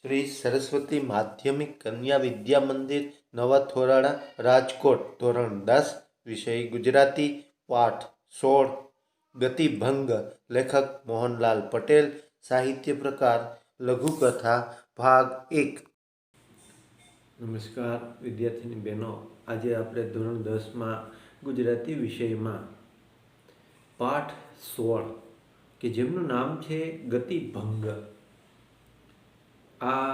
શ્રી સરસ્વતી માધ્યમિક કન્યા વિદ્યા મંદિર, નવા થોરાળા, રાજકોટ. ધોરણ 10, વિષય ગુજરાતી, પાઠ 16, ગતિભંગ. લેખક મોહનલાલ પટેલ. સાહિત્ય પ્રકાર લઘુકથા, ભાગ 1. નમસ્કાર વિદ્યાર્થીની બહેનો. આજે આપણે ધોરણ 10માં ગુજરાતી વિષયમાં પાઠ 16 કે જેમનું નામ છે ગતિભંગ. આ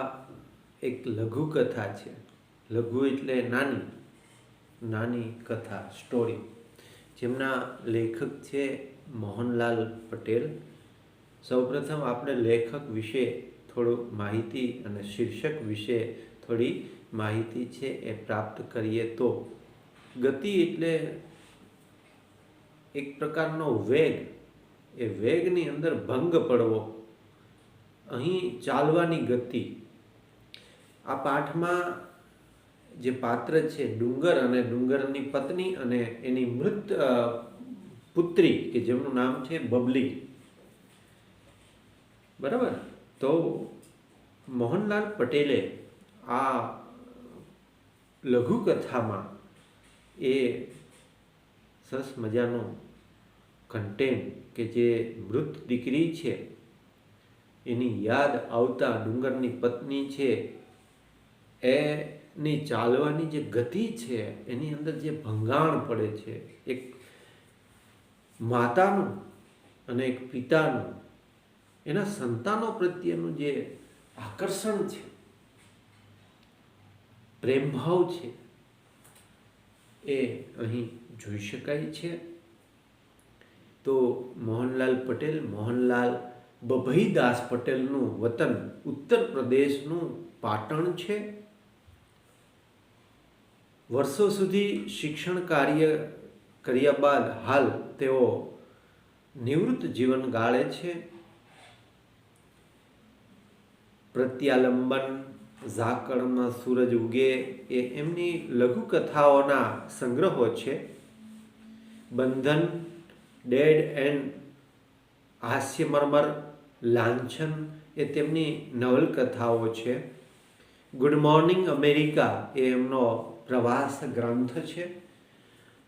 એક લઘુકથા છે. લઘુ એટલે નાની કથા, સ્ટોરી, જેમના લેખક છે મોહનલાલ પટેલ. સૌપ્રથમ આપણે લેખક વિશે થોડું માહિતી અને શીર્ષક વિશે થોડી માહિતી છે એ પ્રાપ્ત કરીએ તો, ગતિ એટલે એક પ્રકારનો વેગ. એ વેગની અંદર ભંગ પડવો, અહીં ચાલવાની ગતિ. આ પાઠમાં જે પાત્ર છે ડુંગર અને ડુંગરની પત્ની અને એની મૃત પુત્રી કે જેમનું નામ છે બબલી. બરાબર. તો મોહનલાલ પટેલે આ લઘુકથામાં એ સરસ મજાનો કન્ટેન્ટ કે જે મૃત દીકરી છે એની યાદ આવતા ડુંગરની પત્ની છે એની ચાલવાની જે ગતિ છે એની અંદર જે ભંગાણ પડે છે, એક માતાનું અને એક પિતાનું એના સંતાનો પ્રત્યેનું જે આકર્ષણ છે, પ્રેમભાવ છે, એ અહીં જોઈ શકાય છે. તો મોહનલાલ પટેલ, મોહનલાલ બભઈદાસ પટેલનું વતન ઉત્તર પ્રદેશનું પાટણ છે. વર્ષો સુધી શિક્ષણ કાર્ય કર્યા બાદ હાલ તેઓ નિવૃત્ત જીવન ગાળે છે. પ્રત્યાલંબન, ઝાકળમાં સૂરજ ઉગે એ એમની લઘુકથાઓના સંગ્રહો છે. બંધન, ડેડ એન્ડ, હાસ્યમર્મર, લાંછન એ તેમની નવલકથાઓ છે. ગુડ મોર્નિંગ અમેરિકા એ એમનો પ્રવાસ ગ્રંથ છે.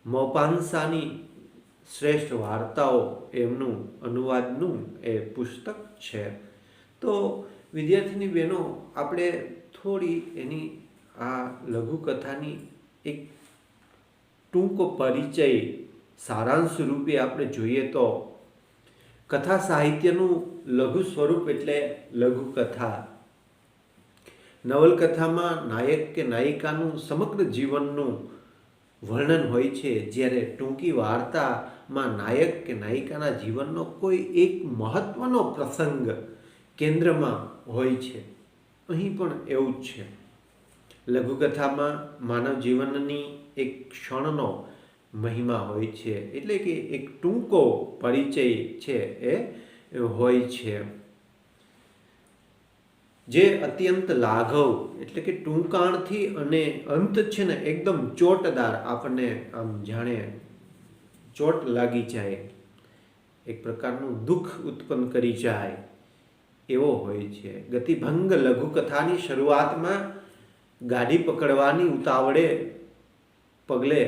મોપાંસાની શ્રેષ્ઠ વાર્તાઓ એમનું અનુવાદનું એ પુસ્તક છે. તો વિદ્યાર્થીની બહેનો, આપણે થોડી એની આ લઘુકથાની એક ટૂંકો પરિચય સારાંશ રૂપે આપણે જોઈએ તો, કથા સાહિત્યનું લઘુ સ્વરૂપ એટલે લઘુકથા. નવલકથામાં નાયક કે નાયિકાનું સમગ્ર જીવનનું વર્ણન હોય છે, જ્યારે ટૂંકી વાર્તામાં નાયક કે નાયિકાના જીવનનો કોઈ એક મહત્વનો પ્રસંગ કેન્દ્રમાં હોય છે. અહીં પણ એવું જ છે. લઘુકથામાં માનવ જીવનની એક ક્ષણનો મહિમા હોય છે, એટલે કે એક ટૂંકો પરિચય છે એ હોય છે, જે અત્યંત લાઘવ એટલે કે ટૂંકાણથી અને અંત છે ને એકદમ ચોટદાર, આપણને આમ જાણે ચોટ લાગી જાય, એક પ્રકારનું દુઃખ ઉત્પન્ન કરી જાય એવો હોય છે. ગતિભંગ લઘુકથાની શરૂઆતમાં ગાડી પકડવાની ઉતાવળે પગલે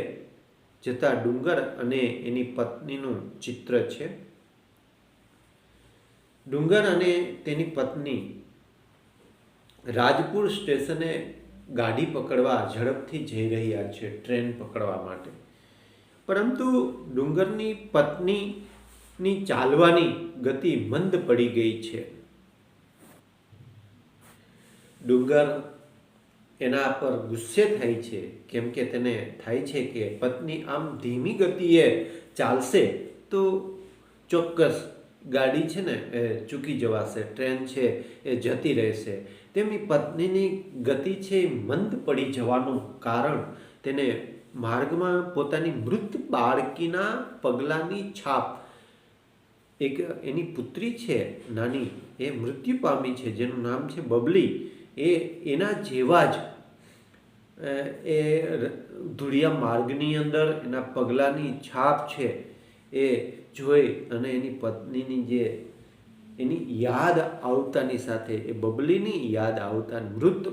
જતા ડુંગર અને એની પત્નીનું ચિત્ર છે. ડુંગર અને તેની પત્ની રાજપુર સ્ટેશને ગાડી પકડવા ઝડપથી જઈ રહ્યા છે, ટ્રેન પકડવા માટે. પરંતુ ડુંગરની પત્નીની ચાલવાની ગતિ મંદ પડી ગઈ છે. ડુંગર એના પર ગુસ્સે થાય છે, કેમ કે તેને થાય છે કે પત્ની આમ ધીમી ગતિએ ચાલશે તો ચોક્કસ ગાડી છે ને એ ચૂકી જવાશે, ટ્રેન છે એ જતી રહેશે. તેમની પત્નીની ગતિ છે એ મંદ પડી જવાનું કારણ તેને માર્ગમાં પોતાની મૃત બાળકીના પગલાંની છાપ, એક એની પુત્રી છે નાની, એ મૃત્યુ પામી છે, જેનું નામ છે બબલી, એના જેવા જ એ ધૂળિયા માર્ગની અંદર એના પગલાંની છાપ છે એ જોઈ અને એની પત્નીની જે એની યાદ આવતાની સાથે, એ બબલીની યાદ આવતા, મૃત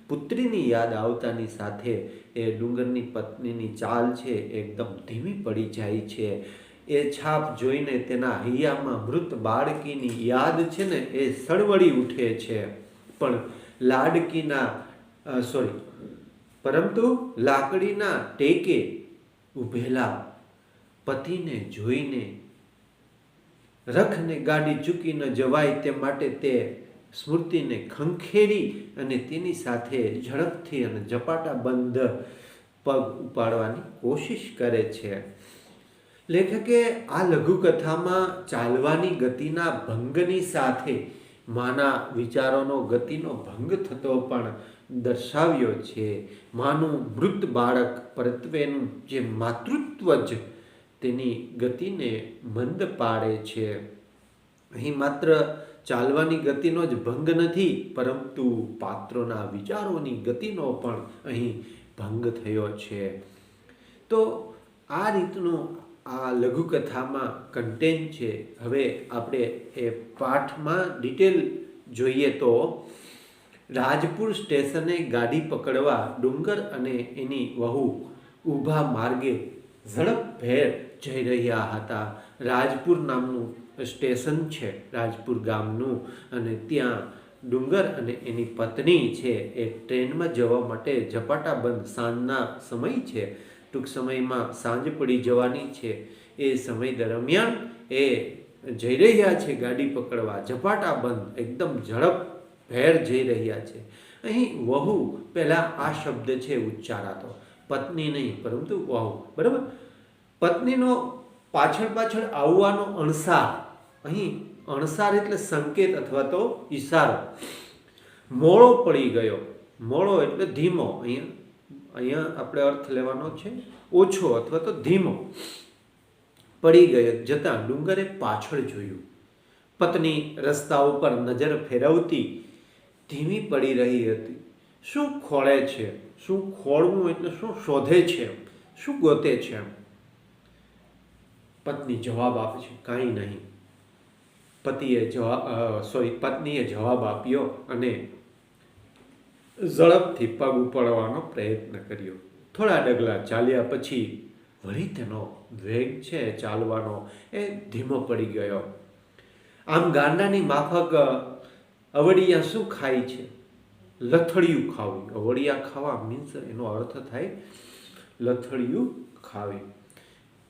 પુત્રીની યાદ આવતાની સાથે એ ડુંગરની પત્નીની ચાલ છે એકદમ ધીમી પડી જાય છે. એ છાપ જોઈને તેના હૈયામાં મૃત બાળકીની યાદ છે ને એ સળવળી ઉઠે છે. પણ પરંતુ લાકડીના ટેકે ઊભેલા પતિને જોઈને રખને ગાડી ચૂકી ન જવાય તે માટે તે સ્મૃતિને ખંખેરી અને તેની સાથે ઝડપથી અને ઝપાટાબંધ પગ ઉપાડવાની કોશિશ કરે છે. લેખકે આ લઘુકથામાં ચાલવાની ગતિના ભંગની સાથે માના વિચારોનો ગતિનો ભંગ થતો પણ દર્શાવ્યો છે. માનું મૃત બાળક પ્રત્યેનું જે માતૃત્વ જ તેની ગતિને મંદ પાડે છે. અહીં માત્ર ચાલવાની ગતિનો જ ભંગ નથી, પરંતુ પાત્રોના વિચારોની ગતિનો પણ અહીં ભંગ થયો છે. તો આ રીતનું આ લઘુકથામાં કન્ટેન્ટ છે. હવે આપણે એ પાઠમાં ડિટેલ જોઈએ તો રાજપુર સ્ટેશને ગાડી પકડવા ડુંગર અને એની વહુ ઊભા માર્ગે ઝડપભેર જઈ રહ્યા હતા. રાજપુર નામનું સ્ટેશન છે, રાજપુર ગામનું, અને ત્યાં ડુંગર અને એની પત્ની છે એ ટ્રેનમાં જવા માટે ઝપાટાબંધ સાંજના સમય છે, ટૂંક સમયમાં સાંજ પડી જવાની છે. એ સમય દરમિયાન એ જઈ રહ્યા છે ગાડી પકડવા, ઝપાટાબંધ એકદમ ઝડપભેર જઈ રહ્યા છે. અહીં વહુ પહેલાં આ શબ્દ છે ઉચ્ચારાતો, પત્ની નહીં પરંતુ વહુ, બરાબર. પત્નીનો પાછળ આવવાનો અણસાર, અહીં અણસાર એટલે સંકેત અથવા તો ઈશારો. મોડો પડી ગયો, મોડો એટલે ધીમો, અહીંયા આપણે અર્થ લેવાનો છે ઓછો અથવા તો ધીમો. પડી ગયો જતાં ડુંગરે પાછળ જોયું. પત્ની રસ્તા ઉપર નજર ફેરવતી ધીમી પડી રહી હતી. શું ખોળે છે? શું ખોળવું એટલે શું શોધે છે? શું ગોતે છે? પત્ની જવાબ આપે છે, કાંઈ નહીં. પત્નીએ જવાબ આપ્યો અને ઝડપથી પગ ઉપાડવાનો પ્રયત્ન કર્યો. થોડા ડગલા ચાલ્યા પછી વળી તેનો વેગ છે ચાલવાનો એ ધીમો પડી ગયો. આમ ગાંડાની માફક અવળિયા શું ખાય છે? લથડિયું ખાવું. અવળિયા ખાવા મીન્સ એનો અર્થ થાય લથડિયું ખાવી.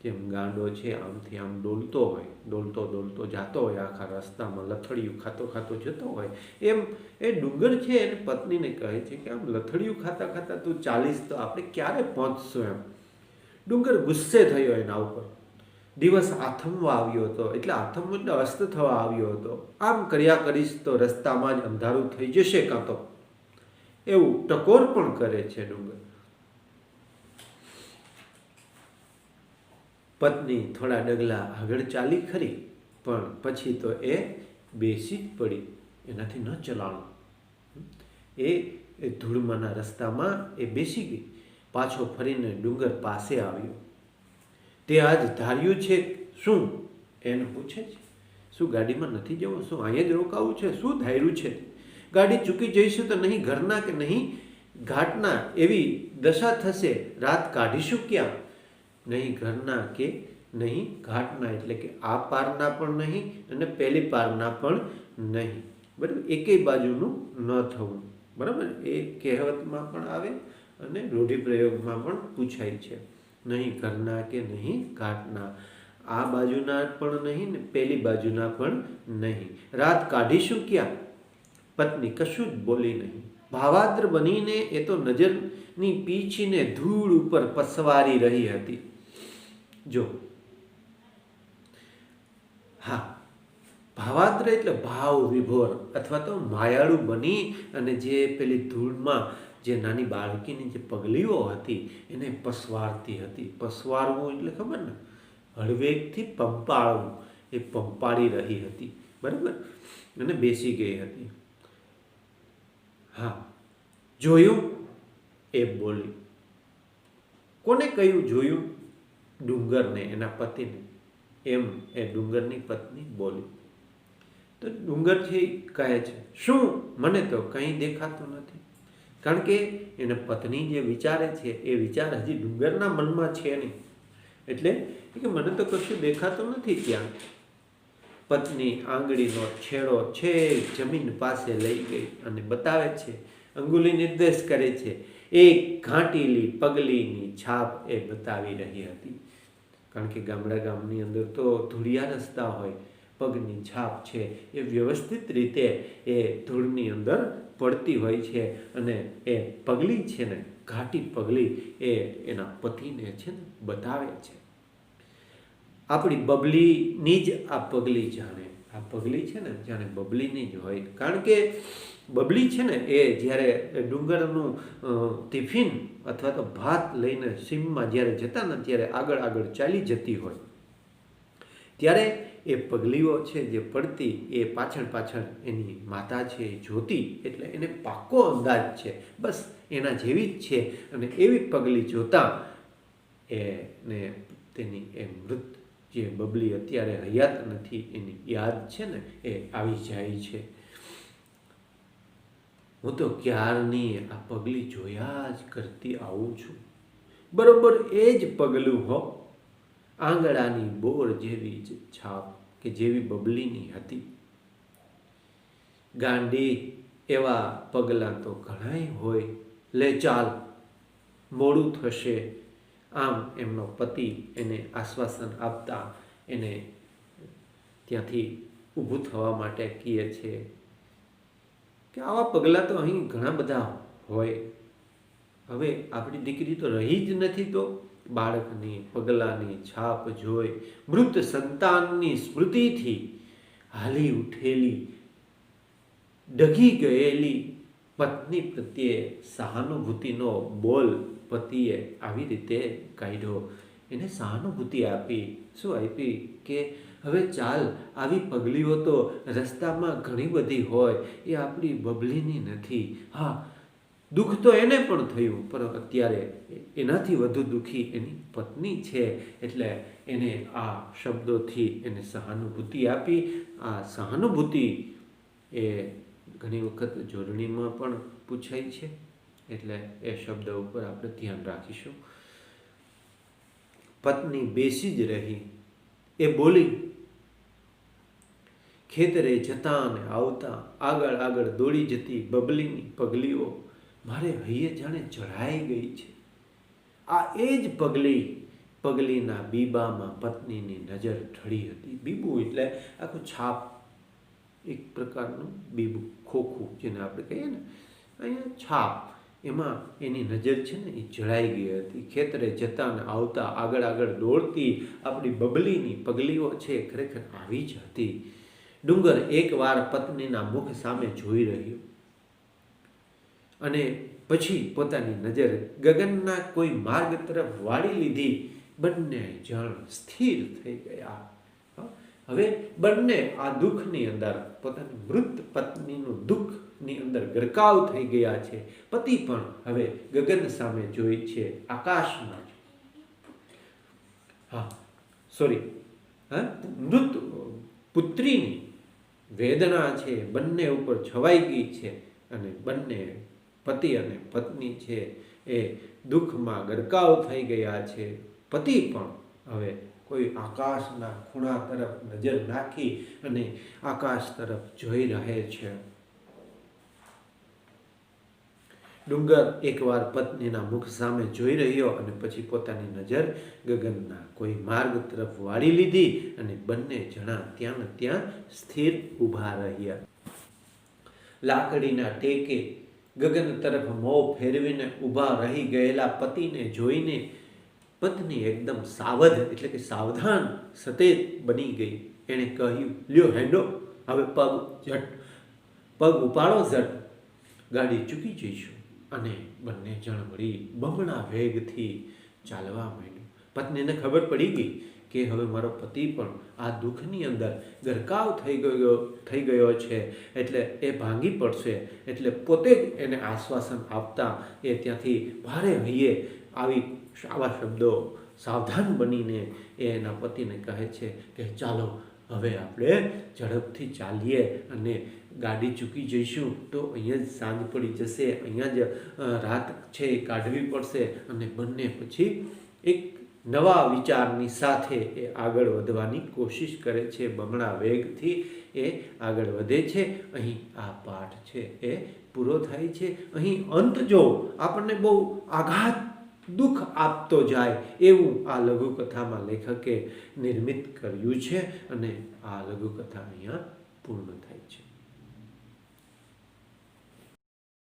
જેમ ગાંડો છે આમથી આમ ડોલતો હોય, ડોલતો જતો હોય, આખા રસ્તામાં લથડિયું ખાતો જતો હોય, એમ એ ડુંગર છે એને પત્નીને કહે છે કે આમ લથડિયું ખાતા તું ચાલીશ તો આપણે ક્યારે પહોંચશું એમ. ડુંગર ગુસ્સે થયો એના ઉપર. દિવસ આથમવા આવ્યો હતો, એટલે આથમવો એટલે અસ્ત થવા આવ્યો હતો. આમ કર્યા કરીશ તો રસ્તામાં જ અંધારું થઈ જશે કાં તો, એવું ટકોર પણ કરે છે ડુંગર. પત્ની થોડા ડગલા આગળ ચાલી ખરી, પણ પછી તો એ બેસી જ પડી, એનાથી ન ચલાણું. એ ધૂળમાંના રસ્તામાં એ બેસી ગઈ. પાછો ફરીને ડુંગર પાસે આવ્યો. તે આજ ધાર્યું છે શું? એને પૂછે છે. શું ગાડીમાં નથી જવું? શું અહીંયા જ રોકાવું છે? શું ધાર્યું છે? ગાડી ચૂકી જઈશું તો નહીં ઘરના કે નહીં ઘાટના એવી દશા થશે. રાત કાઢીશું ક્યાં? નહીં ઘરના કે નહીં ઘાટના, એટલે કે આ પારના પણ નહીં અને પેલી પારના પણ નહીં. બરાબર, એકેય બાજુનું ન થવું. બરાબર, એ કહેવતમાં પણ આવે અને રૂઢિપ્રયોગમાં પણ પૂછાય છે. નહીં ઘરના કે નહીં ઘાટના, આ બાજુના પણ નહીં ને પેલી બાજુના પણ નહીં. રાત કાઢીશું ક્યાં? પત્ની કશું જ બોલી નહીં. ભાવાદ્ર બનીને એ તો નજરની પીછીને ધૂળ ઉપર પસવારી રહી હતી. જો હા, ભાવાદ્ર એટલે ભાવ વિભોર અથવા તો માયાળુ બની અને જે પેલી ધૂળમાં જે નાની બાળકીની જે પગલીઓ હતી એને પસવારતી હતી. પસવારવું એટલે ખબર ને, હળવેગથી પંપાળવું, એ પંપાળી રહી હતી. બરાબર, અને બેસી ગઈ હતી. હા, જોયું? એ બોલી. કોને કહ્યું જોયું? ડુંગરને, એના પતિને. એમ એ ડુંગરની પત્ની બોલી. તો ડુંગર છે એ કહે છે, શું? મને તો કંઈ દેખાતું નથી. કારણ કે એને પત્ની જે વિચારે છે એ વિચાર હજી ડુંગરના મનમાં છે નહીં. એટલે કે મને તો કશું દેખાતું નથી ત્યાં. પત્ની આંગળીનો છેડો છેક જમીન પાસે લઈ ગઈ અને બતાવે છે, અંગુલી નિર્દેશ કરે છે. એક ઘાંટીલી પગલીની છાપ એ બતાવી રહી હતી. કારણ કે ગામની અંદર તો ધૂળિયા રસ્તા હોય, પગની છાપ છે એ વ્યવસ્થિત રીતે એ ધૂળની અંદર પડતી હોય છે અને એ પગલી છે ને, ઘાટી પગલી એ એના પતિને છે ને બતાવે છે. આપણી બબલીની જ આ પગલી જાણે, આ પગલી છે ને જાણે બબલીની જ હોય. કારણ કે બબલી છે ને એ જ્યારે ડુંગરનું ટિફિન અથવા તો ભાત લઈને સીમમાં જ્યારે જતા ને ત્યારે આગળ ચાલી જતી હોય, ત્યારે એ પગલીઓ છે જે પડતી એ પાછળ એની માતા છે એ જોતી. એટલે એને પાક્કો અંદાજ છે, બસ એના જેવી જ છે. અને એવી પગલી જોતા એને તેની એ મૃત જે બબલી અત્યારે હયાત નથી એની યાદ છે ને એ આવી જાય છે. હું તો ક્યારની આ પગલી જોયા જ કરતી આવું છું. બરોબર એ જ પગલું હો, આંગળાની બોર જેવી જ છાપ કે જેવી બબલીની હતી. ગાંડી એવા પગલાં તો ઘણાય હોય. લે ચાલ, મોડું થશે. આમ એમનો પતિ એને આશ્વાસન આપતા એને ત્યાંથી ઊભું થવા માટે કહે છે કે આવા પગલાં તો અહીં ઘણા બધા હોય. હવે આપણી દીકરી તો રહી જ નથી, તો બાળકની પગલાંની છાપ જોઈ મૃત સંતાનની સ્મૃતિથી હાલી ઉઠેલી ડગી ગયેલી પત્ની પ્રત્યે સહાનુભૂતિનો બોલ પતિએ આવી રીતે કાઢ્યો. એને સહાનુભૂતિ આપી. શું આપી? કે હવે ચાલ, આવી પગલીઓ તો રસ્તામાં ઘણી બધી હોય, એ આપણી બબલીની નથી. હા, દુઃખ તો એને પણ થયું, પણ અત્યારે એનાથી વધુ દુઃખી એની પત્ની છે. એટલે એને આ શબ્દોથી એને સહાનુભૂતિ આપી. આ સહાનુભૂતિ એ ઘણી વખત જોડણીમાં પણ પૂછાય છે, એટલે એ શબ્દ ઉપર આપણે ધ્યાન રાખીશું. પત્ની બેસી જ રહી. એ બોલી, ખેતરે જતા અને આવતા આગળ દોડી જતી બબલીની પગલીઓ મારે હૈયે જાણે ચઢાઈ ગઈ છે. આ એ જ પગલીના બીબામાં પત્નીની નજર ઢળી હતી. બીબું એટલે આખું છાપ, એક પ્રકારનું બીબું, ખોખું જેને આપણે કહીએ ને, અહીંયા છાપ, એમાં એની નજર છે ને એ જળાઈ ગઈ હતી. ખેતરે જતા ને આવતા આગળ દોડતી આપણી બબલીની પગલીઓ છે ખરેખર આવી જ હતી. ડુંગર એકવાર પત્નીના મુખ સામે જોઈ રહ્યો અને પછી પોતાની નજર ગગનના કોઈ માર્ગ તરફ વાળી લીધી. બંને જણ સ્થિર થઈ ગયા. હવે બંને આ દુઃખની અંદર, પોતાની મૃત પત્નીનું દુઃખની અંદર ગરકાવ થઈ ગયા છે. પતિ પણ હવે ગગન સામે જોઈ છે, આકાશમાં. મૃત પુત્રીની વેદના છે બંને ઉપર છવાઈ ગઈ છે અને બંને પતિ અને પત્ની છે એ દુઃખમાં ગરકાવ થઈ ગયા છે. પતિ પણ હવે કોઈ આકાશના ખૂણા તરફ નજર નાખી અને આકાશ તરફ જોઈ રહે છે. ડુંગર એકવાર પત્નીના મુખ સામે જોઈ રહ્યો અને પછી પોતાની નજર ગગનના કોઈ માર્ગ તરફ વાળી લીધી અને બંને જણા ત્યાં ને ત્યાં સ્થિર ઊભા રહ્યા. લાકડીના ટેકે ગગન તરફ મોં ફેરવીને ઊભા રહી ગયેલા પતિને જોઈને પત્ની એકદમ સાવધ, એટલે કે સાવધાન, સતેજ બની ગઈ. એણે કહ્યું, લ્યો હેંડો, હવે પગ ઉપાડો ઝટ, ગાડી ચૂકી જઈશું. અને બંને જણ વળી બમણા વેગથી ચાલવા માંડ્યું. પત્નીને ખબર પડી ગઈ કે હવે મારો પતિ પણ આ દુઃખની અંદર ગરકાવ થઈ ગયો છે, એટલે એ ભાંગી પડશે. એટલે પોતે જ એને આશ્વાસન આપતા એ ત્યાંથી ભારે હૈયે આવા શબ્દો સાવધાન બનીને એ એના પતિને કહે છે કે ચાલો હવે આપણે ઝડપથી ચાલીએ અને ગાડી ચૂકી જઈશું તો અહીંયા જ સાંજ પડી જશે, અહીંયા જ રાત છે એ કાઢવી પડશે અને બંને પછી એક નવા વિચારની સાથે એ આગળ વધવાની કોશિશ કરે છે, બમણા વેગથી એ આગળ વધે છે. અહીં આ પાઠ છે એ પૂરો થાય છે. અહીં અંત જો આપણને બહુ આઘાત દુઃખ આપતો જાય એવું આ લઘુકથામાં લેખકે નિર્મિત કર્યું છે અને આ લઘુકથા અહીંયા પૂર્ણ થાય છે.